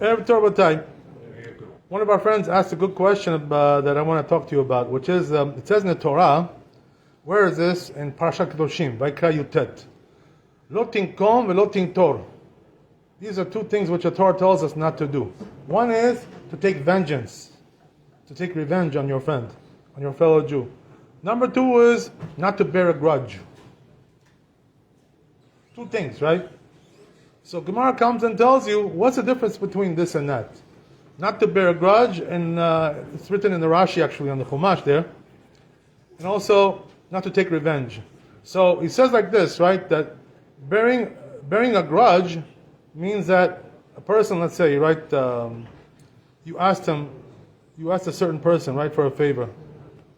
Erev Torah B'Tai. One of our friends asked a good question that I want to talk to you about, which is, it says in the Torah, where is this? In Parashat Kedoshim, Vaikra Yutet. Lo tinkom velo tintor. These are two things which the Torah tells us not to do. One is to take vengeance, to take revenge on your friend, on your fellow Jew. Number two is not to bear a grudge. Two things, right? So Gemara comes and tells you, what's the difference between this and that? Not to bear a grudge, and it's written in the Rashi actually on the Chumash there, and also not to take revenge. So he says like this, right, that bearing a grudge means that a person, let's say, right, you asked a certain person, right, for a favor.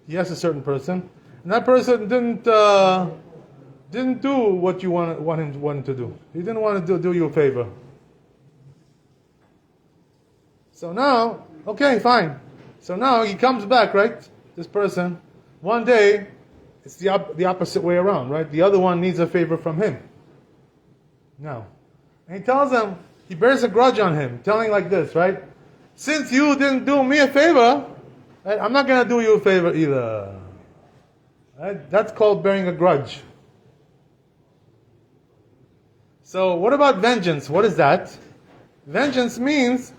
He asked a certain person, and that person didn't do what you wanted to do. He didn't want to do you a favor. So now, okay, fine. So now he comes back, right? This person, one day, it's the opposite way around, right? The other one needs a favor from him. Now, and he tells him, he bears a grudge on him, telling like this, right? Since you didn't do me a favor, right, I'm not going to do you a favor either. Right? That's called bearing a grudge. So what about vengeance? What is that? Vengeance means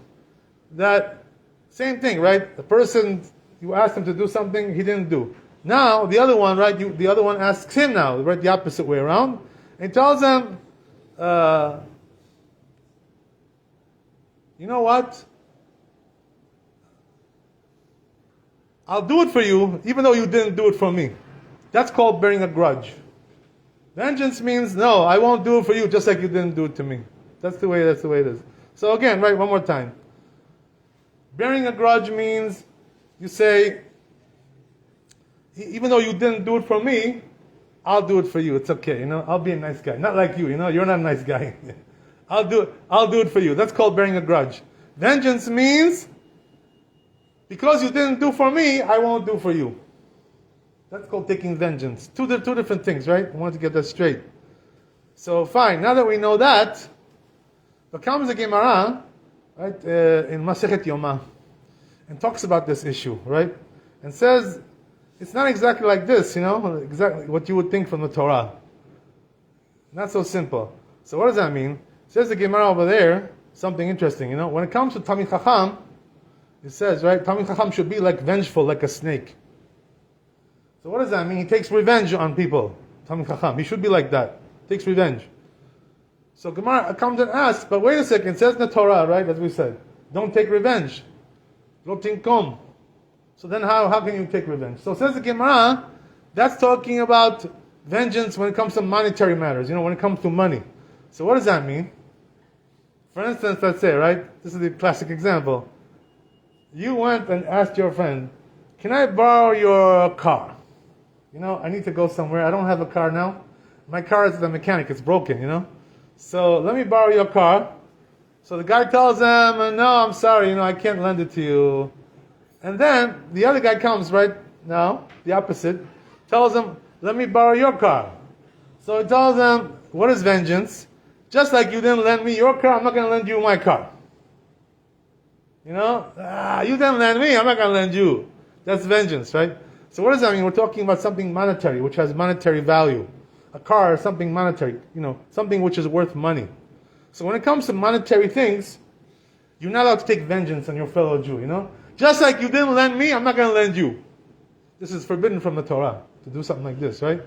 that same thing, right? The person, you asked him to do something, he didn't do. Now, the other one, right? The other one asks him now, right? The opposite way around. And tells him, you know what? I'll do it for you, even though you didn't do it for me. That's called bearing a grudge. Vengeance means, no, I won't do it for you just like you didn't do it to me. That's the way it is. So again, right, one more time. Bearing a grudge means you say, even though you didn't do it for me, I'll do it for you. It's okay, I'll be a nice guy. Not like you, you're not a nice guy. I'll do it for you. That's called bearing a grudge. Vengeance means, because you didn't do for me, I won't do for you. That's called taking vengeance. Two different things, right? I want to get that straight. So fine, now that we know that, but comes the Gemara, right, in Masechet Yoma, and talks about this issue, right? And says, it's not exactly like this, exactly what you would think from the Torah. Not so simple. So what does that mean? Says the Gemara over there, something interesting, when it comes to Talmid Chacham, it says, right, Talmid Chacham should be like vengeful, like a snake. So what does that mean? He takes revenge on people. Talmid Chacham. He should be like that. Takes revenge. So Gemara comes and asks, but wait a second, it says in the Torah, right, as we said, don't take revenge. Lo tinkom. So then how can you take revenge? So it says the Gemara, that's talking about vengeance when it comes to monetary matters, when it comes to money. So what does that mean? For instance, let's say, right, this is the classic example. You went and asked your friend, can I borrow your car? I need to go somewhere. I don't have a car now. My car is at the mechanic. It's broken, So let me borrow your car. So the guy tells him, no, I'm sorry, I can't lend it to you. And then the other guy comes right now, the opposite, tells him, let me borrow your car. So he tells him, what is vengeance? Just like you didn't lend me your car, I'm not going to lend you my car. You didn't lend me, I'm not going to lend you. That's vengeance, right? So what does that mean? We're talking about something monetary, which has monetary value. A car is something monetary, something which is worth money. So when it comes to monetary things, you're not allowed to take vengeance on your fellow Jew, Just like you didn't lend me, I'm not going to lend you. This is forbidden from the Torah, to do something like this, right?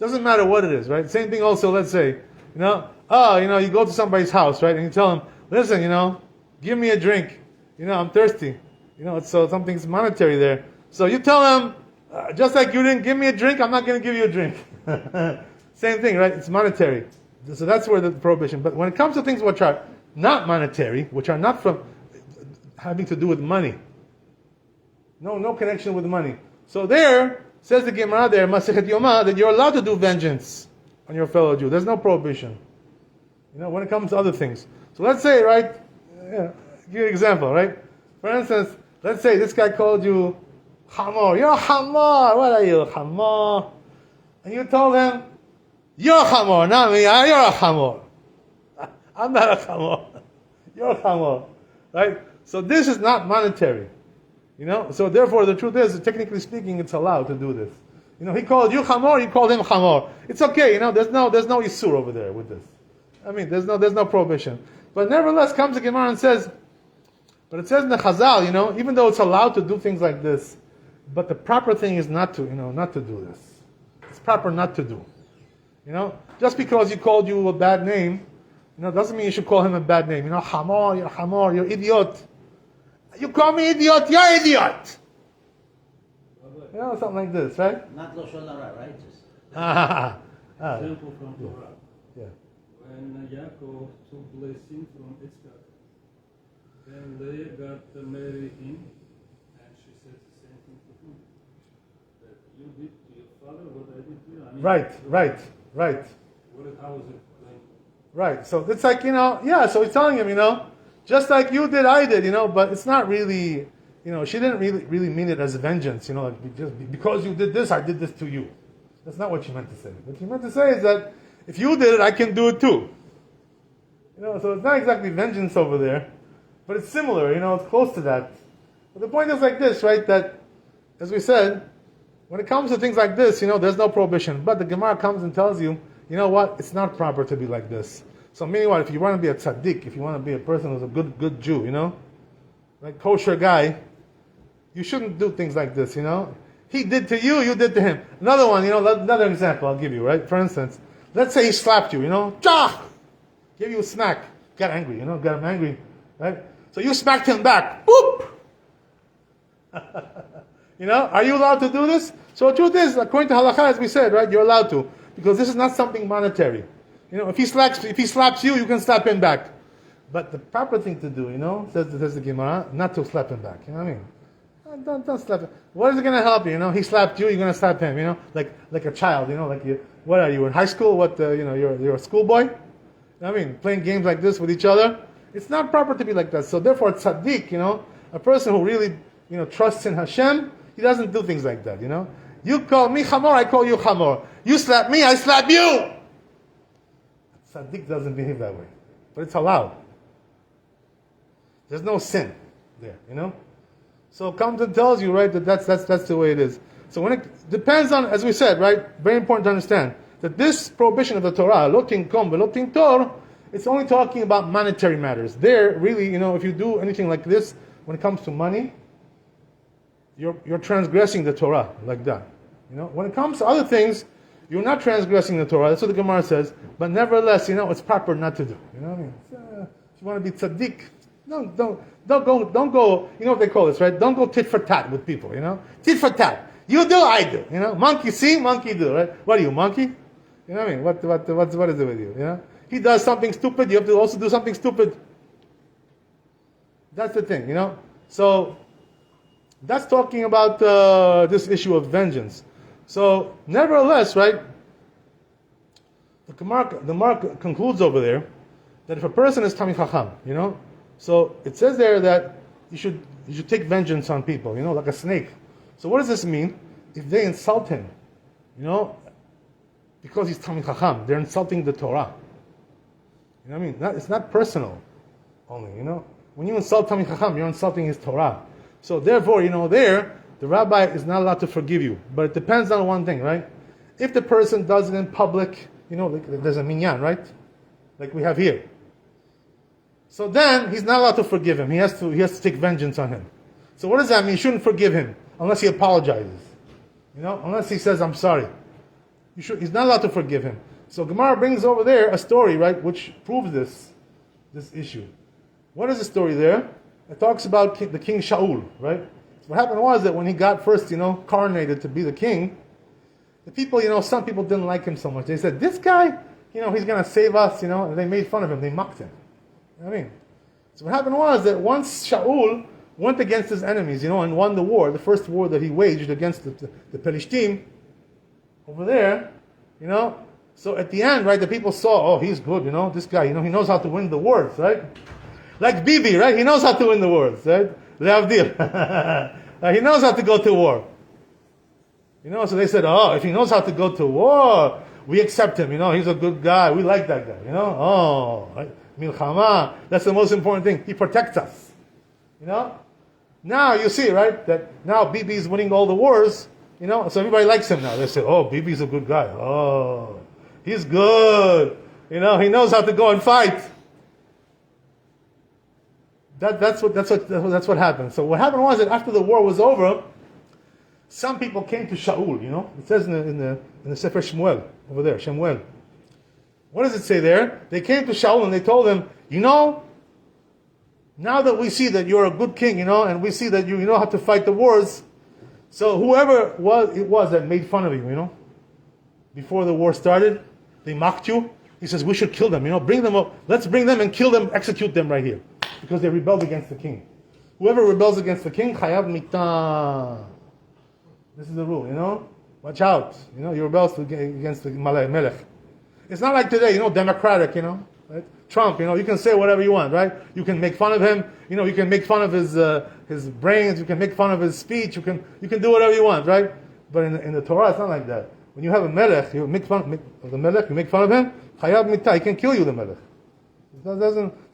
Doesn't matter what it is, right? Same thing also, let's say, you go to somebody's house, right? And you tell them, listen, give me a drink. I'm thirsty. So something's monetary there. So you tell them, just like you didn't give me a drink, I'm not going to give you a drink. Same thing, right? It's monetary. So that's where the prohibition. But when it comes to things which are not monetary, which are not from having to do with money, no connection with money. So there, says the Gemara there, Masechet Yoma, that you're allowed to do vengeance on your fellow Jew. There's no prohibition. When it comes to other things. So let's say, right, give you an example, right? For instance, let's say this guy called you Hamor. You're a Hamor. What are you, Hamor? And you told him, you're a Hamor, not me. You're a Hamor. I'm not a Hamor. You're a Hamor. Right? So this is not monetary. So therefore the truth is, technically speaking, it's allowed to do this. He called you Chamor, you called him Chamor. It's okay, there's no Isur over there with this. There's no prohibition. But nevertheless comes the Gemara and says, but it says in the Chazal, even though it's allowed to do things like this, but the proper thing is not to do this. It's proper not to do. Just because he called you a bad name, doesn't mean you should call him a bad name. Hamor, you're idiot. You call me idiot, you're idiot. Something like this, right? Not Lashon Hara, right? Example from Torah. Yeah. When Yaakov took blessing from Yitzchak, then Leah got married him, and she said the same thing to him. That you did to your father what I did to you. Right. How was it going? Right. So it's like, so he's telling him, just like you did, I did, but it's not really, she didn't really mean it as vengeance, like just because you did this, I did this to you. That's not what she meant to say. What she meant to say is that if you did it, I can do it too. So it's not exactly vengeance over there, but it's similar, it's close to that. But the point is like this, right, that, as we said, when it comes to things like this, there's no prohibition. But the Gemara comes and tells you, what, it's not proper to be like this. So meaning what, if you want to be a tzaddik, if you want to be a person who's a good Jew, like kosher guy, you shouldn't do things like this, He did to you, you did to him. Another one, another example I'll give you, right? For instance, let's say he slapped you, Chah! Gave you a smack. Got angry, got him angry, right? So you smacked him back. Boop! Are you allowed to do this? So the truth is, according to halakha, as we said, right, you're allowed to. Because this is not something monetary. If he slaps you, you can slap him back. But the proper thing to do, says the Gemara, not to slap him back. You know what I mean? Don't slap him. What is it going to help you? He slapped you, you're going to slap him. Like a child. Like what are you in high school? What you're a schoolboy. You know what I mean? Playing games like this with each other. It's not proper to be like that. So therefore, tzaddik, a person who really trusts in Hashem, he doesn't do things like that. You call me Chamor, I call you Chamor. You slap me, I slap you. Tzaddik doesn't behave that way. But it's allowed. There's no sin there, So comes and tells you, right, that's the way it is. So when it depends on, as we said, right, very important to understand, that this prohibition of the Torah, lo tinkom velo tintor, it's only talking about monetary matters. There, really, if you do anything like this, when it comes to money, you're transgressing the Torah like that. When it comes to other things, you're not transgressing the Torah. That's what the Gemara says. But nevertheless, it's proper not to do. You know what I mean? If you want to be tzaddik, don't go. You know what they call this, right? Don't go tit for tat with people. Tit for tat. You do, I do. Monkey see, monkey do. Right? What are you, monkey? You know what I mean? What is it with you? He does something stupid. You have to also do something stupid. That's the thing. So that's talking about this issue of vengeance. So, nevertheless, right, the Gemara concludes over there that if a person is Tamid Chacham, so it says there that you should take vengeance on people, like a snake. So what does this mean? If they insult him, because he's Tamid Chacham, they're insulting the Torah. You know what I mean? It's not personal only, When you insult Tamid Chacham, you're insulting his Torah. So therefore, there, the rabbi is not allowed to forgive you. But it depends on one thing, right? If the person does it in public, like there's a minyan, right? Like we have here. So then, he's not allowed to forgive him. He has to take vengeance on him. So what does that mean? You shouldn't forgive him unless he apologizes. Unless he says, I'm sorry. He's not allowed to forgive him. So Gemara brings over there a story, right, which proves this issue. What is the story there? It talks about the king Shaul, right? So what happened was that when he got first, coronated to be the king, the people, some people didn't like him so much. They said, this guy, he's going to save us, and they made fun of him. They mocked him. You know what I mean? So what happened was that once Shaul went against his enemies, and won the war, the first war that he waged against the Pelishtim, over there, so at the end, right, the people saw, oh, he's good, this guy, he knows how to win the wars, right? Like Bibi, right? He knows how to win the wars, right? Leavdil. He knows how to go to war. So they said, oh, if he knows how to go to war, we accept him, he's a good guy, we like that guy, right? Milchama, that's the most important thing. He protects us. You know? Now you see, right, that now Bibi is winning all the wars, you know, so everybody likes him now. They say, oh, Bibi's a good guy. Oh, he's good. You know, he knows how to go and fight. That's what happened. So what happened was that after the war was over, some people came to Shaul, you know. It says in the Sefer Shmuel, over there, Shemuel. What does it say there? They came to Shaul and they told him, you know, now that we see that you're a good king, you know, and we see that you know how to fight the wars, so whoever it was that made fun of you, you know, before the war started, they mocked you. He says, we should kill them, you know, bring them up. Let's bring them and kill them, execute them right here. Because they rebelled against the king. Whoever rebels against the king, chayav mitah. This is the rule, you know. Watch out. You know, you rebel against the melech. It's not like today, you know, democratic, you know. Right? Trump, you know, you can say whatever you want, right? You can make fun of him. You know, you can make fun of his brains. You can make fun of his speech. You can do whatever you want, right? But in the Torah, it's not like that. When you have a melech, you make fun of the melech. You make fun of him. Chayav mitah. He can kill you, the melech. It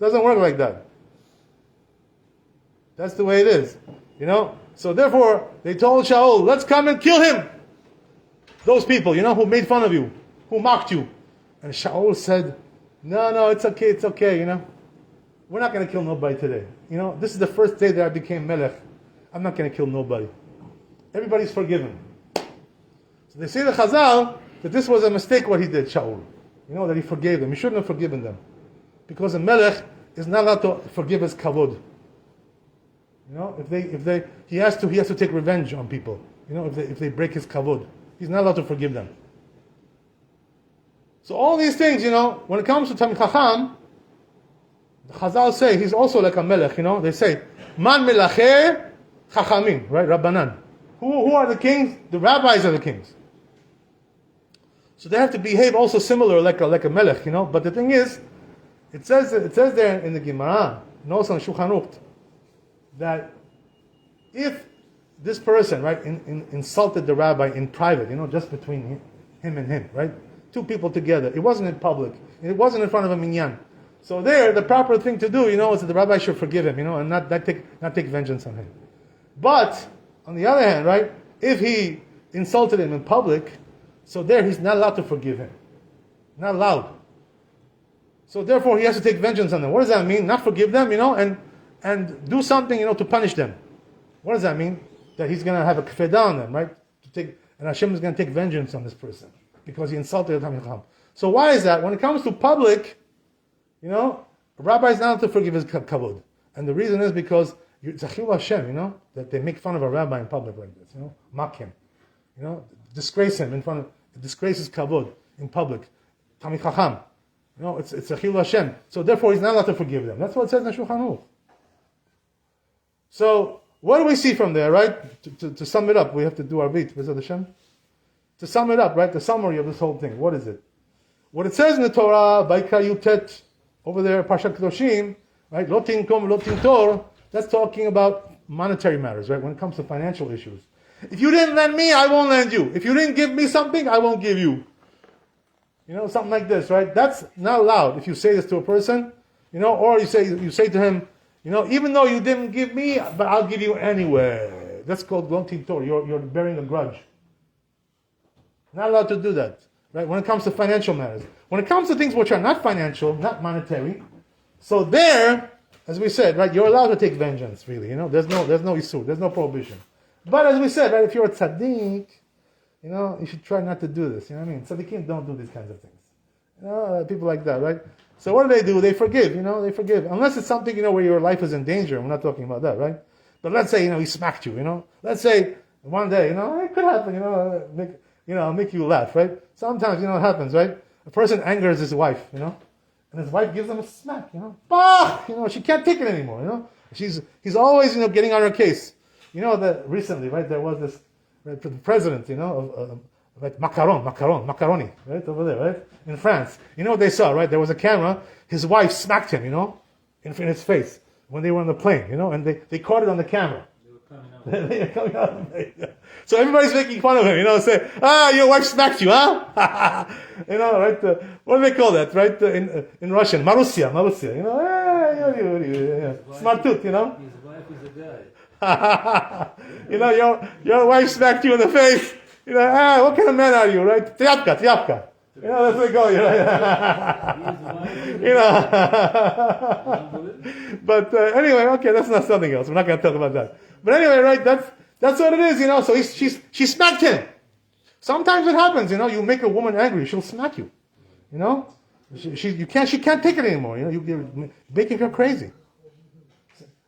doesn't work like that. That's the way it is, you know. So therefore, they told Shaul, let's come and kill him. Those people, you know, who made fun of you, who mocked you. And Shaul said, no, it's okay, you know. We're not going to kill nobody today. You know, this is the first day that I became melech. I'm not going to kill nobody. Everybody's forgiven. So they say to Chazal that this was a mistake what he did, Shaul. You know, that he forgave them. He shouldn't have forgiven them. Because a melech is not allowed to forgive his kavod. You know, he has to take revenge on people. You know, if they break his kavod, he's not allowed to forgive them. So all these things, you know, when it comes to Talmid Chacham, the Chazal say he's also like a melech. You know, they say man melacheh chachamim, right? Rabbanan. Who are the kings? The rabbis are the kings. So they have to behave also similar, like a melech. You know, but the thing is, it says there in the Gemara, and also in Shulchan Aruch, that if this person, right, insulted the rabbi in private, you know, just between him and him, right, two people together, it wasn't in public, it wasn't in front of a minyan. So there, the proper thing to do, you know, is that the rabbi should forgive him, you know, and not take vengeance on him. But on the other hand, right, if he insulted him in public, so there he's not allowed to forgive him, not allowed. So therefore, he has to take vengeance on them. What does that mean? Not forgive them, you know, and do something, you know, to punish them. What does that mean? That he's going to have a kfedah on them, right? And Hashem is going to take vengeance on this person because he insulted the Talmid Chacham. So why is that? When it comes to public, you know, a rabbi is not allowed to forgive his kavod. And the reason is because it's a chil Hashem, you know, that they make fun of a rabbi in public like this, you know, mock him, you know, disgrace him disgrace his kavod in public. Talmid Chacham. You know, it's a chil Hashem. So therefore he's not allowed to forgive them. That's what it says in Shulchan Aruch. So, what do we see from there, right? To sum it up, we have to do our beat, B'ezrat Hashem. To sum it up, right? The summary of this whole thing, what is it? What it says in the Torah, Vaikra Yutet, over there, Parshat Kedoshim, right? Lo tinkom, lo tintor, that's talking about monetary matters, right? When it comes to financial issues. If you didn't lend me, I won't lend you. If you didn't give me something, I won't give you. You know, something like this, right? That's not allowed if you say this to a person, you know, or you say to him, you know, even though you didn't give me, but I'll give you anyway. That's called Glontin Tor. You're bearing a grudge. Not allowed to do that, right? When it comes to financial matters. When it comes to things which are not financial, not monetary, so there, as we said, right, you're allowed to take vengeance, really. You know, there's no issur, there's no prohibition. But as we said, right, if you're a tzaddik, you know, you should try not to do this. You know what I mean? Tzaddikim don't do these kinds of things. You know, people like that, right? So what do? They forgive, you know, they forgive. Unless it's something, you know, where your life is in danger. We're not talking about that, right? But let's say, you know, he smacked you, you know. Let's say one day, you know, it could happen, you know, make you laugh, right? Sometimes, you know, it happens, right? A person angers his wife, you know, and his wife gives him a smack, you know. Bah! You know, she can't take it anymore, you know. He's always, you know, getting on her case. You know that recently, right, there was this, right, the president, you know, of right, Macaroni, right, over there, right, in France. You know what they saw, right? There was a camera. His wife smacked him, you know, in his face when they were on the plane, you know, and they caught it on the camera. They were coming out. So everybody's making fun of him, you know, say, your wife smacked you, huh? You know, right? What do they call that, right? In Russian, Marussia, you know, Smart tooth, His wife is a guy. Your wife smacked you in the face. What kind of man are you, right? Tiyapka. That's where we go, But anyway, okay, that's not something else. We're not going to talk about that. But anyway, right, that's what it is, So she smacked him. Sometimes it happens, you make a woman angry, she'll smack you. She can't take it anymore, you're making her crazy.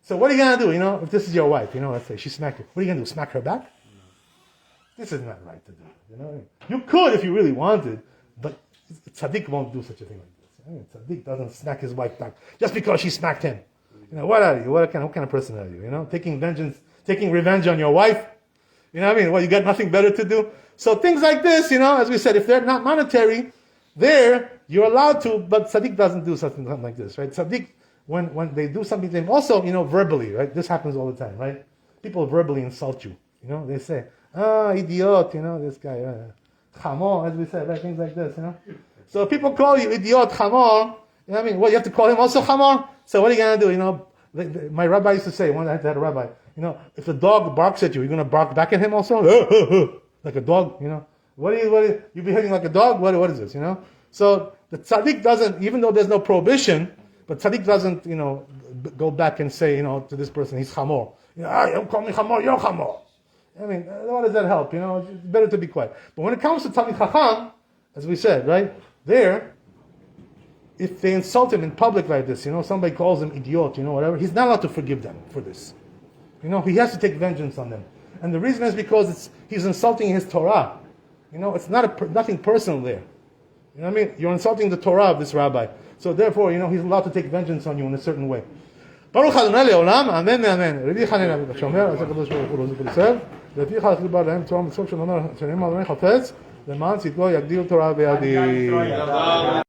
So what are you going to do, if this is your wife, let's say she smacked you. What are you going to do, smack her back? This is not right to do, You could if you really wanted, but tzaddik won't do such a thing like this. Tzaddik doesn't smack his wife back just because she smacked him. What are you? What kind of person are you? Taking revenge on your wife. Well, you got nothing better to do. So things like this, as we said, if they're not monetary, you're allowed to, but tzaddik doesn't do something like this, right? Tzaddik, when they do something to him, also, verbally, right? This happens all the time, right? People verbally insult you. They say, idiot, this guy, chamor, as we said, right? Things like this, So if people call you idiot, chamor, you have to call him also chamor? So what are you going to do, my rabbi used to say, I had a rabbi, if the dog barks at you, you're going to bark back at him also? Like a dog, What are you behaving like a dog? What is this, So the tzaddik doesn't, even though there's no prohibition, but tzaddik doesn't, go back and say, to this person, he's chamor. Don't call me chamor, you're chamor. What does that help? It's better to be quiet. But when it comes to Talmid Chacham, as we said, right, if they insult him in public like this, somebody calls him idiot, whatever, he's not allowed to forgive them for this. He has to take vengeance on them. And the reason is because he's insulting his Torah. It's nothing personal there. You're insulting the Torah of this rabbi. So therefore, he's allowed to take vengeance on you in a certain way. Baruch Adonai le'olam, amen ve'amen. Rabbi Chanina shomer, as HaKadosh Baruch Hu rozeh v'lisev, לפיכך חיבר להם תורה ומצוות שנאמר חפץ, למען צדקו יגדיל תורה וידין.